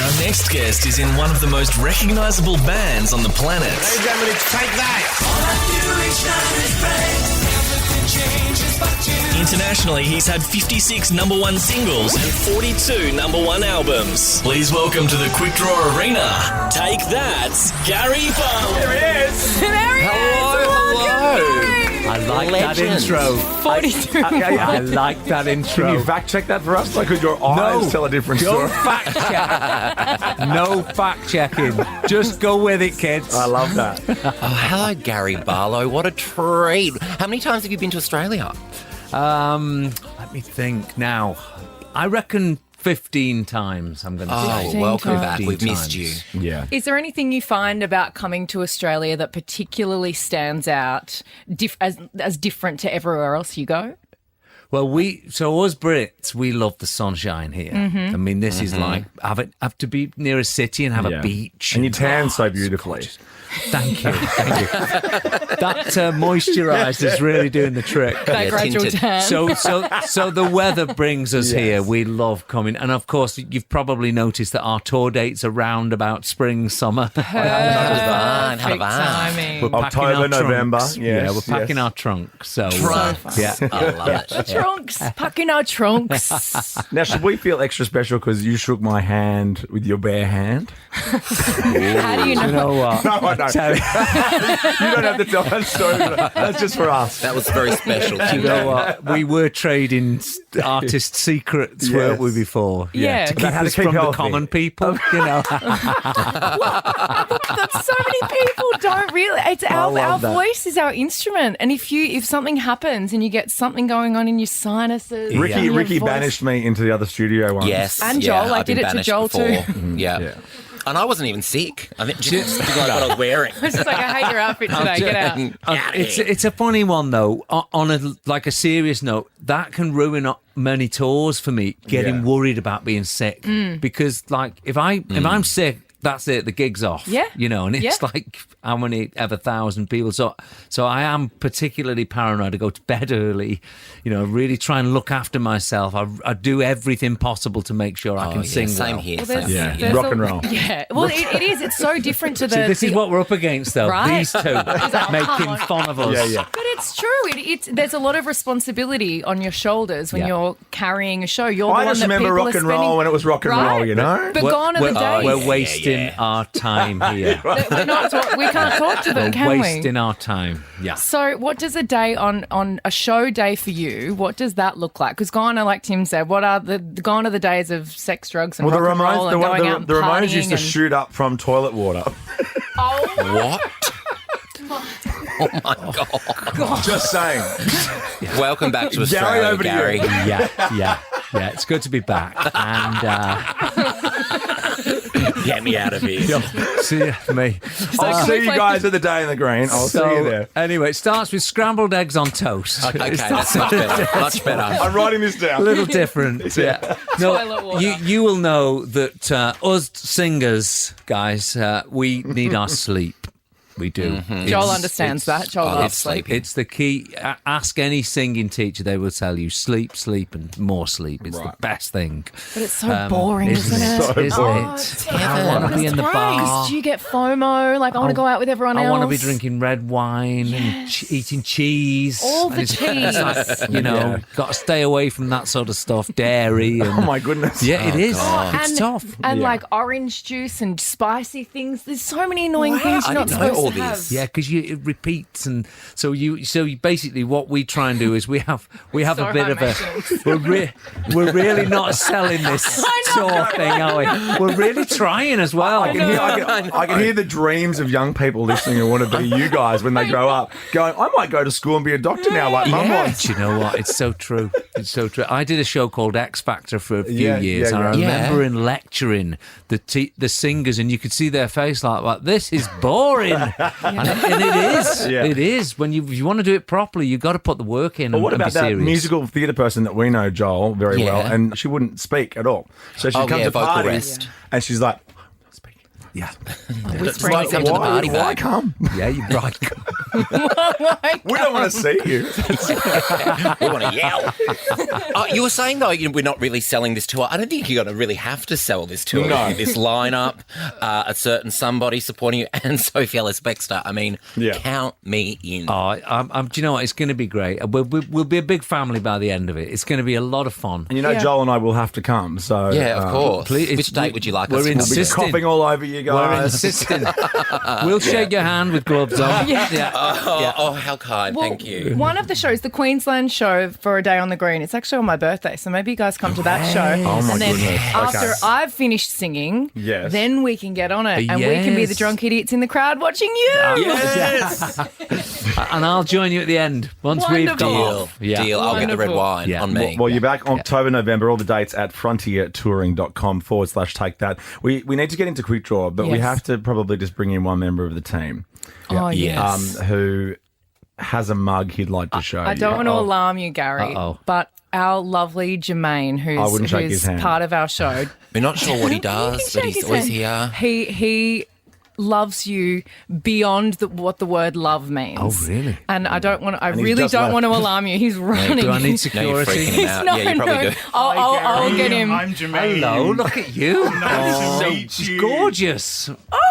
Our next guest is in one of the most recognisable bands on the planet. Ladies and gentlemen, it's Take That. Internationally, he's had 56 number one singles and 42 number one albums. Please welcome to the Quick Draw Arena, Take That's Gary Barlow. There it is. There he is. Hello. I like that intro. 42. I like that intro. Can you fact check that for us? Like, could your eyes tell a different story? Don't fact check. No fact checking. Just go with it, kids. I love that. Oh, hello, Gary Barlow. What a treat. How many times have you been to Australia? Let me think now. I reckon 15 times, I'm going to say. 15 welcome times. back. We've missed you. Yeah. Is there anything you find about coming to Australia that particularly stands out as different to everywhere else you go? Well, us Brits, we love the sunshine here. I mean, this is like, have to be near a city and have a beach. And you tan so beautifully. Thank you. That moisturised is really doing the trick. That gradual tinted. tan. So the weather brings us here. We love coming. And of course, you've probably noticed that our tour dates are round about spring, summer. Perfect Have a van. timing. We're packing October, our November. trunks. Yes, Yeah, we're packing yes. our trunks. So, Trunks. yeah. I love it. Trunks, packing our trunks. Now, should we feel extra special because you shook my hand with your bare hand? How do you know? You know what? No, I don't. Tell you- You don't have to tell that story. That's just for us. That was very special. You know what? We were trading artist secrets, weren't we, before? Yeah. To keep How to us keep from the healthy. common people, you know. That so many people don't really. It's our love that. voice is our instrument, and if something happens and you get something going on in your sinuses, Ricky, in your Ricky voice- banished me into the other studio once. Yes. And yeah, Joel, I I've did been it to banished Joel too. before. Yeah. And I wasn't even sick. I think just like what I was wearing. It's just like, I hate your outfit today. Get out. It's a funny one though. On a serious note, that can ruin many tours for me. Getting worried about being sick because, like, if I'm sick, that's it. The gig's off. Yeah. You know, and it's like how many ever 1,000 people. So I am particularly paranoid to go to bed early. You know, really try and look after myself. I do everything possible to make sure I can sing Same well. here. Well, Same there's- here. there's Rock and roll. Yeah. Well, it is. It's so different to the. See, this is the- what we're up against, though. Right. These two making fun of us. Yeah, yeah. But it's true. There's a lot of responsibility on your shoulders when Yeah. you're carrying a show. You're I the one just that remember people rock are and roll spending- when it was rock and Right. roll, you know? But gone are the days. We're wasting our time here. We can't talk to them, We're can we? wasting our time. Yeah. So what does a day on a show day for you, what does that look like? Because gone are, like Tim said, gone are the days of sex, drugs and Well, the rock and roll Ramones, and going out and the Ramones used to partying shoot up from toilet water. Oh, What? Oh my God. Just saying. Welcome back to Australia, over to you. Gary. Yeah. It's good to be back. And Get me out of here. see me. I'll can see we you play- guys at the Day in the Green. I'll see you there. Anyway, it starts with scrambled eggs on toast. Okay, It's that's much better. Much better. I'm writing this a down. little different. Yeah. Toilet No, water. you will know that us singers, guys, we need our sleep. We do. Joel understands that. Joel loves it's sleep. It's the key. Ask any singing teacher; they will tell you sleep, and more sleep. It's the best thing. But it's so boring, isn't it? So Isn't boring. it? I want to be in the bar. Because you get FOMO. Like, I want to go out with everyone else. I want to be drinking red wine and eating cheese. All the And it's like, you know, got to stay away from that sort of stuff, dairy. And, Oh, my goodness. yeah, it is. God. It's tough. And Yeah. like orange juice and spicy things. There's so many annoying things I you're not didn't know supposed all to have. this. Yeah, because it repeats, and so you basically what we try and do is we have So a bit of a high we're really not selling this tour thing, are we? We're really trying as well. I can hear the dreams of young people listening who want to be you guys when they grow up going, I might go to school and be a doctor now like Mum Yeah. wants. Do you know what? It's so true. It's so true. I did a show called X Factor for a few Yeah, years, yeah, and I yeah. remember in lecturing the singers, and you could see their face like this is boring, and it is. Yeah. It is. When if you want to do it properly, you've got to put the work in. But what and about be that serious. musical theatre person that we know, Joel, very well, Yeah. and she wouldn't speak at all. So she Oh, comes yeah, to vocal parties rest. and she's like, I'm not speaking. Yeah. Whispering Right, come to the party Why bag. come? Yeah, you're right. We don't want to see you. We want to yell. You were saying, though, we're not really selling this tour. I don't think you're going to really have to sell this tour. No. This lineup, a certain somebody supporting you, and Sophie Ellis-Bextor. I mean, count me in. Oh, do you know what? It's going to be great. We'll be a big family by the end of it. It's going to be a lot of fun. And you know, Joel and I will have to come. So Yeah, of course. please, Which date would you like we're us to We'll be insisting. coughing all over you We're guys. insisting. We'll shake your hand with gloves on. Oh, how kind. Well, Thank you. One of the shows, the Queensland show for A Day on the Green, it's actually on my birthday, so maybe you guys come to that show. Oh, my and then goodness. after Okay. I've finished singing, Yes. then we can get on it and we can be the Yes. drunk idiots in the crowd watching you. Yes. And I'll join you at the end once we've Wonderful. got Deal. off. Yeah. Deal. I'll get the red Wonderful. wine Yeah. on me. Well, you're back October, November, all the dates at frontiertouring.com/take that. We need to get into quick draw, but we Yes. have to probably just bring in one member of the team Oh, Yes. who has a mug he'd like to show I don't you. want to alarm you, Gary, Uh-oh. but our lovely Jermaine, I wouldn't shake his who's hand. part of our show, We're not sure what he does, but Shake he's his always hand. here. He loves you beyond what the word love means. Oh, really? And I don't want. I he's really just don't left. want to alarm you. He's running. Do I need Now you're security? freaking him out. No, Yeah, you probably no. do. I'll get him. I'm Jermaine. Hello, look at you. Nice to meet She's you. gorgeous.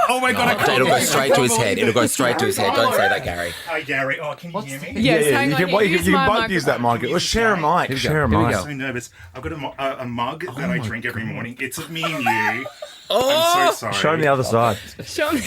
Oh my God, I can't It'll go believe straight to his head. It'll go straight to his head. Don't say that, Gary. Hi, Gary. Oh, can you hear me? Yes, hang you on. can, well, you use can my both use that microphone. mic. Let's share a mic. Here we go. Share a Here we mic. go. I'm so nervous. I've got a mug that I drink every morning. It's of me and you. I'm so sorry. Show him the other side. Show me.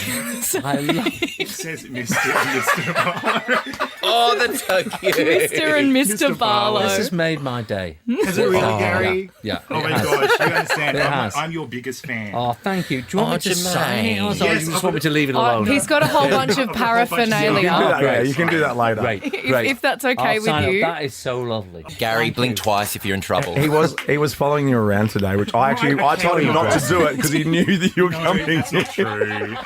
I love It says Mr. Barlow. Oh, that's so cute. Mr. and Mr. Barlow. This has made my day. Is it really, Gary? Yeah. Oh it my has. gosh, you understand. It has. I'm your biggest fan. Oh, thank you. Do you want me to Jermaine. sign? Oh, sorry, Yes, you just I've want me to leave it alone? He's got a whole bunch of You paraphernalia. can do that, great. yeah, you can do that later. Great, If- great. if that's okay I'll with sign up. you. That is so lovely. Gary, blink twice if you're in trouble. He was following you around today, which I told him not to do it because he knew that you were No, coming. that's not true. I'm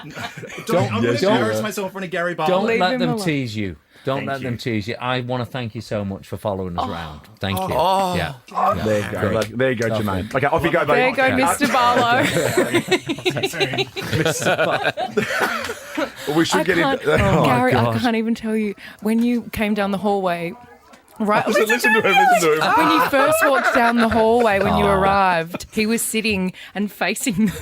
going yes, to you embarrass are. myself in front of Gary Barlow. Don't Leave let him them alone. tease you. Don't Thank let them you. tease you. I want to thank you so much for following us around. Thank you. Yeah. There you go. There you go, Jermaine. Okay, off you go, buddy. There you go, Mr. Barlow. We should get can't- into. Oh, Gary, I gosh. can't even tell you. When you came down the hallway, right? Listen to him. Listen to him. When you first walked down the hallway when you arrived, he was sitting and facing the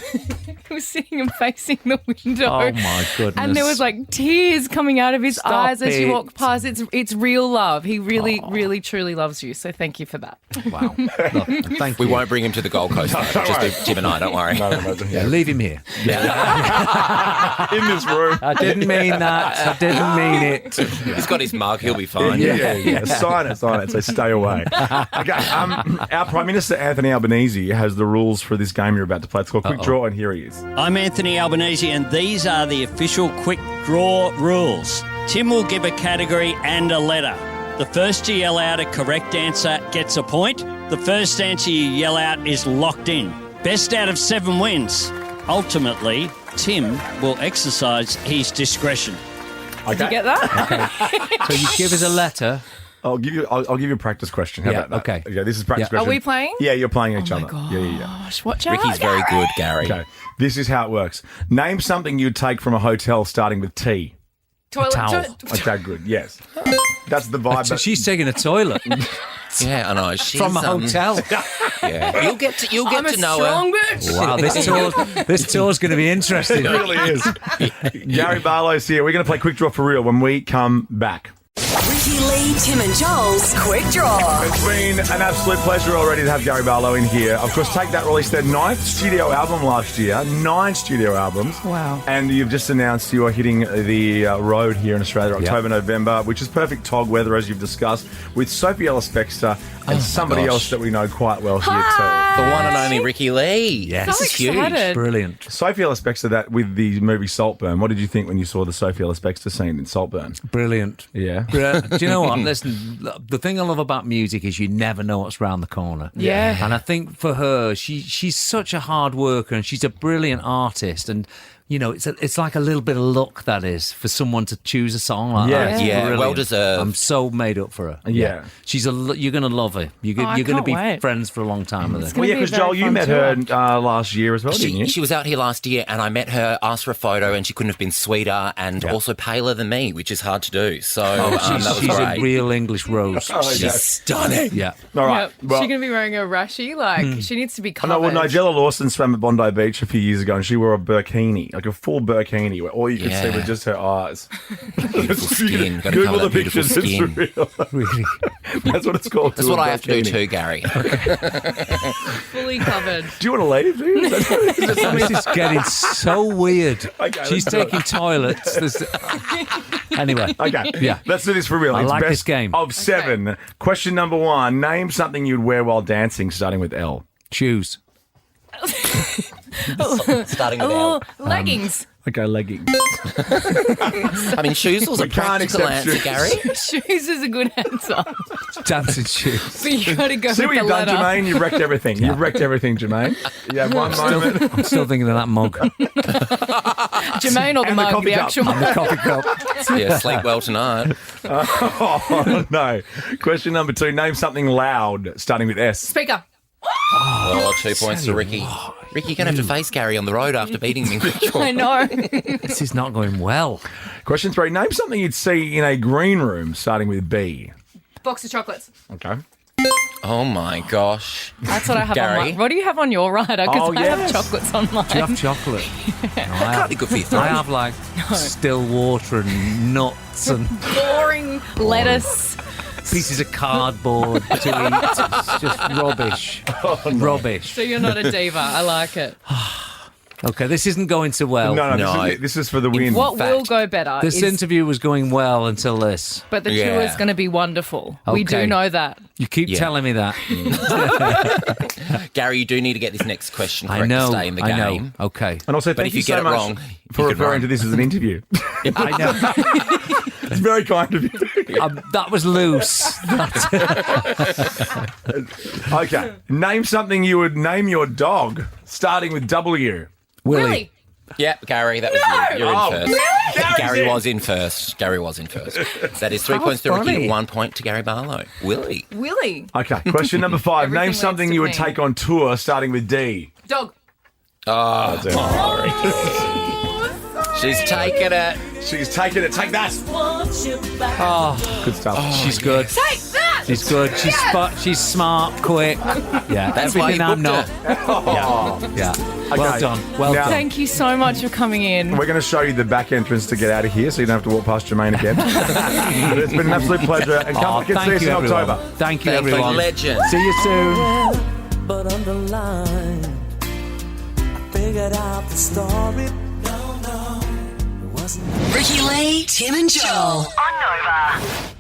window. Oh, my goodness. And there was like tears coming out of his Stop eyes as you it. walked past. It's real love. He really, really, truly loves you. So thank you for that. Wow. Look, thank We you. won't bring him to the Gold Coast, though. Just worry. Jim and I, don't worry. Yeah, leave him here. In this room. I didn't mean that. I didn't mean it. He's got his mug. He'll be fine. Yeah. Sign it. So stay away. Okay. Our Prime Minister Anthony Albanese has the rules for this game you're about to play. It's called Quick Draw, and here he is. I'm Anthony Albanese, and these are the official quick draw rules. Tim will give a category and a letter. The first to yell out a correct answer gets a point. The first answer you yell out is locked in. Best out of 7 wins. Ultimately, Tim will exercise his discretion. Did you get that? So you give us a letter. I'll give you a practice question. How Yeah, about that? okay. Yeah, this is practice Yeah. Are question. we playing? Yeah, you're playing each Oh other. my Yeah. gosh, watch out. Ricky's very good, Gary. Okay. This is how it works. Name something you'd take from a hotel starting with T. Toilet. towel. Okay, good. Yes. That's the vibe. So she's taking a toilet Yeah, I know. She's, from a hotel. Yeah. You'll get to I'm a know strong her. bitch. Wow, this tour's going to be interesting. It really is. Gary Barlow's here. We're going to play Quick Draw for real when we come back. Ricki-Lee, Tim and Joel's Quick Draw. It's been an absolute pleasure already to have Gary Barlow in here. Of course, Take That released their 9th studio album last year. 9 studio albums. Wow. And you've just announced you are hitting the road here in Australia, October, November, which is perfect tog weather, as you've discussed, with Sophie Ellis-Bextor and somebody gosh. else that we know quite well here too. The one and only Ricki-Lee. Yes. This So is huge. excited. Brilliant. Sophie Ellis-Bextor, that with the movie Saltburn, what did you think when you saw the Sophie Ellis-Bextor scene in Saltburn? Brilliant. Yeah. Do you know what? Listen, the thing I love about music is you never know what's round the corner. Yeah. And I think for her, she's such a hard worker and she's a brilliant artist. And you know, it's like a little bit of luck, that is, for someone to choose a song like Yeah. that. It's Yeah, brilliant. well deserved. I'm so made up for her. Yeah. She's you're going to love her. You're I going to can't be wait. friends for a long time with her. Well, yeah, be a because very Joel, you fun met tour. her last year as well, didn't you? She was out here last year, and I met her, asked for a photo, and she couldn't have been sweeter and also paler than me, which is hard to do. So that was She's great. a real English rose. She's stunning. Yeah. All right. Yep. Well, She's going to be wearing a rashi. Like, she needs to be oh, covered. no, well, Nigella Lawson swam at Bondi Beach a few years ago, and she wore a burkini, like a full burkini, where all you could see Yeah. were just her eyes. Beautiful skin. Gotta Google cover the that beautiful pictures. skin. It's real. Really. That's what it's called. That's to what a I have to do burkini. too, Gary. fully covered. Do you want to leave? Do you? This is getting so weird. Okay, She's let's do it. taking toilets. Anyway. Okay, Yeah. let's do this for real. I It's like best this game. of 7. Question number 1. Name something you'd wear while dancing, starting with L. Shoes. Starting with Oh, L. leggings. Okay, leggings. I mean, shoes was a We can't practical accept answer, shoes. Gary. Shoes is a good answer. Dancing shoes. But you got to go See with what the you've done, letter. Jermaine? You wrecked everything. You wrecked everything, Jermaine. You have one moment. I'm still thinking of that mug. Jermaine or the And the mug, coffee the cup. actual The mug. coffee cup. Yeah, sleep well tonight. Oh, no. Question number 2. Name something loud, starting with S. Speaker. Oh, 2 points to Ricky. Ricky, you're going to have to face Gary on the road after beating me. I know. This is not going well. Question 3. Name something you'd see in a green room, starting with B. Box of chocolates. Okay. Oh, my gosh. That's what I have Gary? on mine. What do you have on your rider? Because Oh, I yes. have chocolates on mine. Do you have chocolate? Can't be good for your throat. I have like still water and nuts and Boring lettuce. pieces of cardboard to eat. It's just rubbish. Rubbish. So you're not a diva. I like it. Okay, this isn't going so well. No, No. this is for the win. What fact, will go better This is, interview was going well until this. but the Yeah. tour is going to be wonderful. We do Okay. know that. You keep Yeah. telling me that. Gary, you do need to get this next question I correct know. to stay in the I game. know. Okay. And also, But thank if you you get so it much wrong, for you could referring run. to this as an interview. I know. It's very kind of you. That was loose. Okay. Name something you would name your dog, starting with W. Willie. Really? Yep, Gary, that was you. You're Oh, in first. Gary's Gary in. was in first. Gary was in first. That is 3 How points to Ricky, funny. 1 point to Gary Barlow. Willie. Willie. Okay. Question number 5. Everything Name leads something to you would me. take on tour, starting with D. Dog. Oh, she's taking it. She's taking it. Take that. Oh, Good stuff. she's good. Take that. She's good. She's smart, quick. Yeah, That's why everything you I'm booked not. her. Yeah. Well Okay. done. Well Now- done. Thank you so much for coming in. We're going to show you the back entrance to get out of here, so you don't have to walk past Jermaine again. But it's been an absolute pleasure, and come Oh, back and see thank us in you, everyone. October. Thank you, Thank you, everyone. legend. See you soon. But underline, I figured out the story. No, it wasn't. Ricki-Lee, Tim and Joel. On Nova.